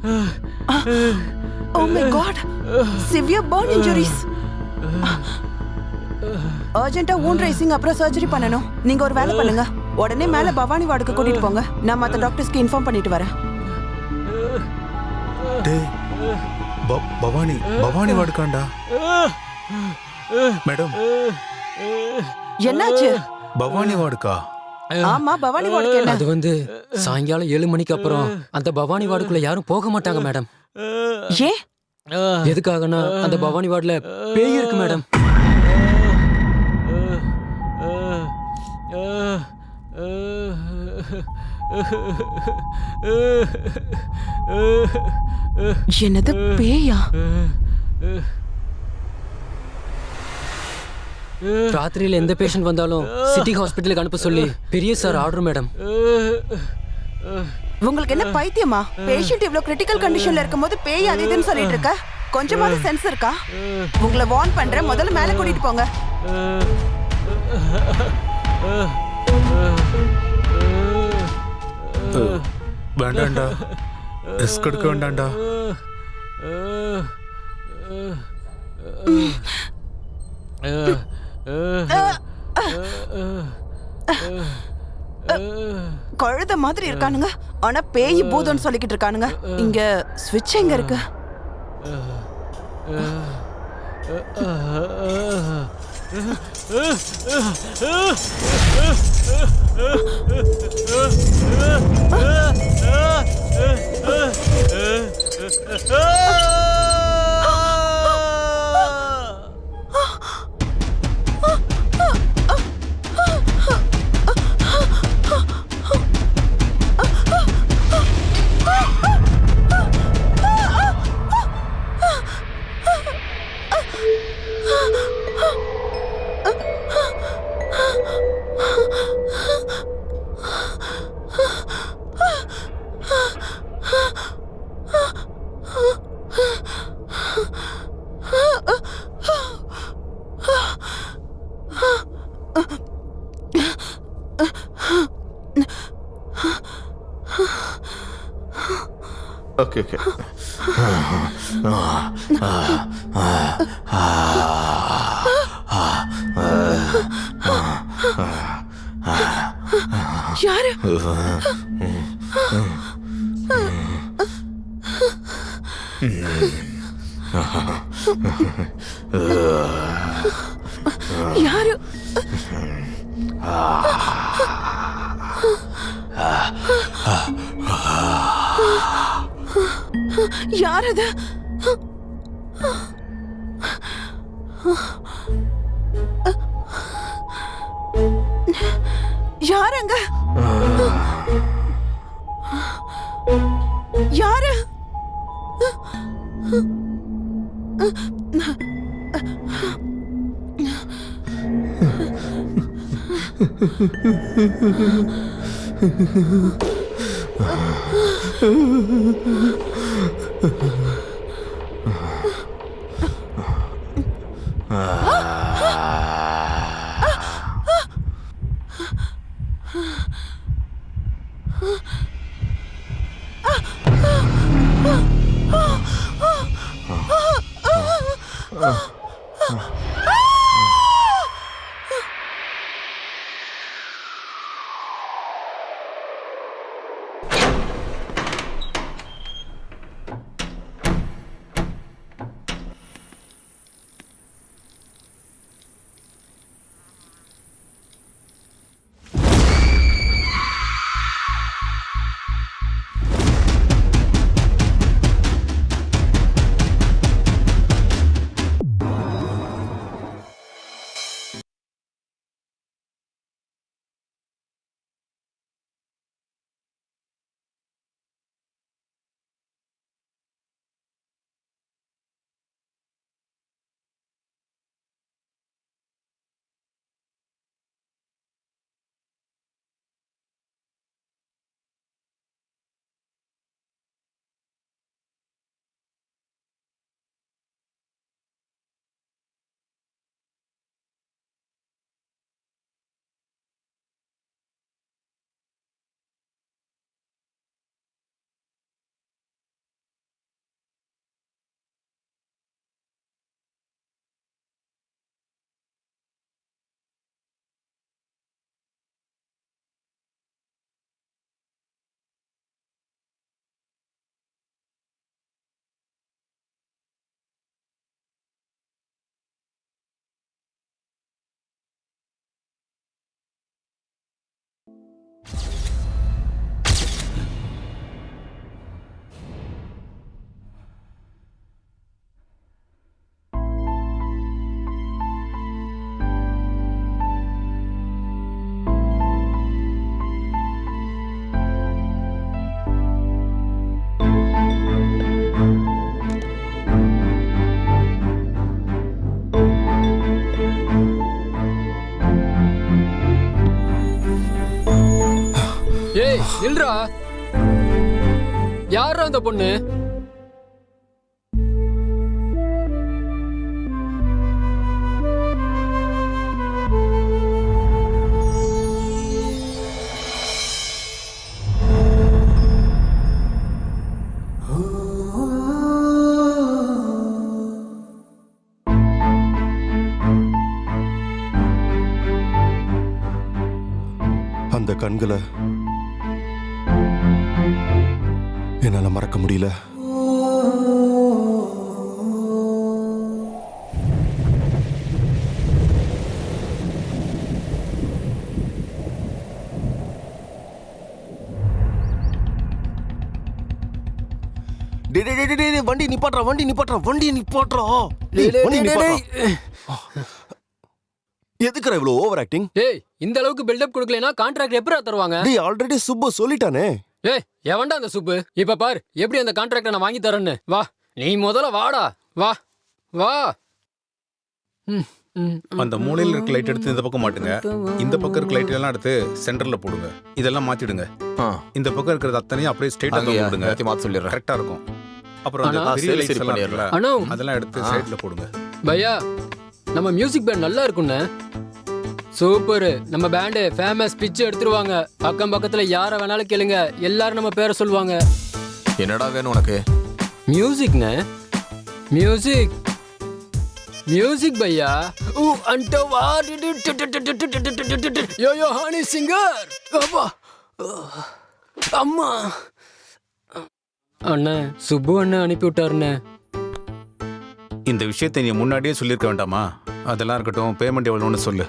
Oh my god, severe burn injuries. அர்ஜென்ட்டா wound dressing அப்புறம் surgery பண்ணனும். நீங்க ஒரு வேலை பண்ணுங்க, உடனே மேல பவானி வார்டுக்கு கூட்டிட்டு போங்க. நான் மத்த டாக்டர்ஸ்க்கு இன்ஃபார்ம் பண்ணிட்டு வரேன். டேய் பவானி வார்டுக்காண்டா. மேடம் என்னாச்சு? பவானி வார்டுக்கா? ஆமா, பவானி வார்டுக்கு என்ன? அது சாயங்காலம் 7 மணிக்கு அப்புறம் அந்த பவானி வார்டுக்குள்ள யாரும் போக மாட்டாங்க மேடம். ஏன்? எதுக்காகனா அந்த பவானி வார்டுல பேய் இருக்கு மேடம். என்னது பேயா? ராத்திரியில எந்த பேஷண்ட் வந்தாலும் சிட்டி ஹாஸ்பிட்டலுக்கு அனுப்ப சொல்லி பெரிய சார் ஆர்டர் மேடம். உங்களுக்கு என்ன பைத்தியமா? பேஷண்ட் இவ்ளோ கிரிட்டிக்கல் கண்டிஷன்ல இருக்கும்போது பேய் அது இதுன்னு சொல்லிட்டு இருக்க? கொஞ்சமாவது சென்ஸ் இருக்கா? உங்களை வார்ன் பண்றேன், முதல்ல மேல கூட்டிட்டு போங்க. வேண்டாண்டா, ரிஸ்க் எடுக்க வேண்டாண்டா. கழுத மாதிரி இருக்கானுங்க, ஆனா பேய் பூதம்னு சொல்லிக்கிட்டு இருக்கானுங்க. இங்க ஸ்விட்ச் எங்க இருக்கு? ஓகே. யாரு? யாரு? யாரது? யாரங்க? யாரு? நில்றா. யாரா அந்த பொண்ணு? அந்த கண்களை என்னால மறக்க முடியல. வண்டி நிப்பாட்றா, வண்டி நிப்பாட்றா, வண்டி நிப்பாட்றா. வண்டி நிப்பாட்றா. எதுக்குற இவ்வளவு ஓவர் ஆக்டிங்? டேய், இந்த அளவுக்கு பில்டப் கொடுக்கலனா கான்ட்ராக்ட் எப்பறா தருவாங்க? டேய், ஆல்ரெடி சுப்பு சொல்லிட்டானே. ஏய், எவன்டா அந்த சுப்பு? இப்ப பாரு எப்படி அந்த கான்ட்ராக்ட நான் வாங்கி தரேன்னு. வா, நீ முதல்ல வாடா. வா வா. அந்த மூலையில இருக்க லைட் எடுத்து இந்த பக்கம் மாட்டுங்க. இந்த பக்கம் இருக்க லைட் எல்லாம் எடுத்து சென்டர்ல போடுங்க. இதெல்லாம் மாத்திடுங்க. இந்த பக்கம் இருக்கிறது அத்தனையும் அப்படியே ஸ்ட்ரைட்டா போடுங்க. மாத்த சொல்லிடுறேன். கரெக்டா இருக்கும். அப்புறம் அந்த பெரிய லைட்ஸ் எல்லாம் இருக்குல்ல, அண்ணா, அதெல்லாம் எடுத்து சைடுல போடுங்க. பையா, நம்ம மியூசிக் பேண்ட் நல்லா இருக்குண்ணே. சூப்பர். நம்ம பேண்டு ஃபேமஸ் பிச்சு எடுத்துருவாங்க. அக்கம் பக்கத்துல யார வேணாலும் கேளுங்க, எல்லாரும் நம்ம பேரை சொல்லுவாங்க. என்னடா வேணும் உனக்கு? மியூசிக்ண்ணே, மியூசிக் மியூசிக் பையா. ஊ அண்டவா யோ ஹனி சிங்கர். அப்பா அம்மா. அண்ணே, சுப்பு அண்ணன் அனுப்பி விட்டாருண்ணே. இந்த விஷயத்தை நீ முன்னாடியே சொல்லியிருக்க வேண்டாமா? அதெல்லாம் இருக்கட்டும், பேமெண்ட் எவ்வளோன்னு சொல்லு.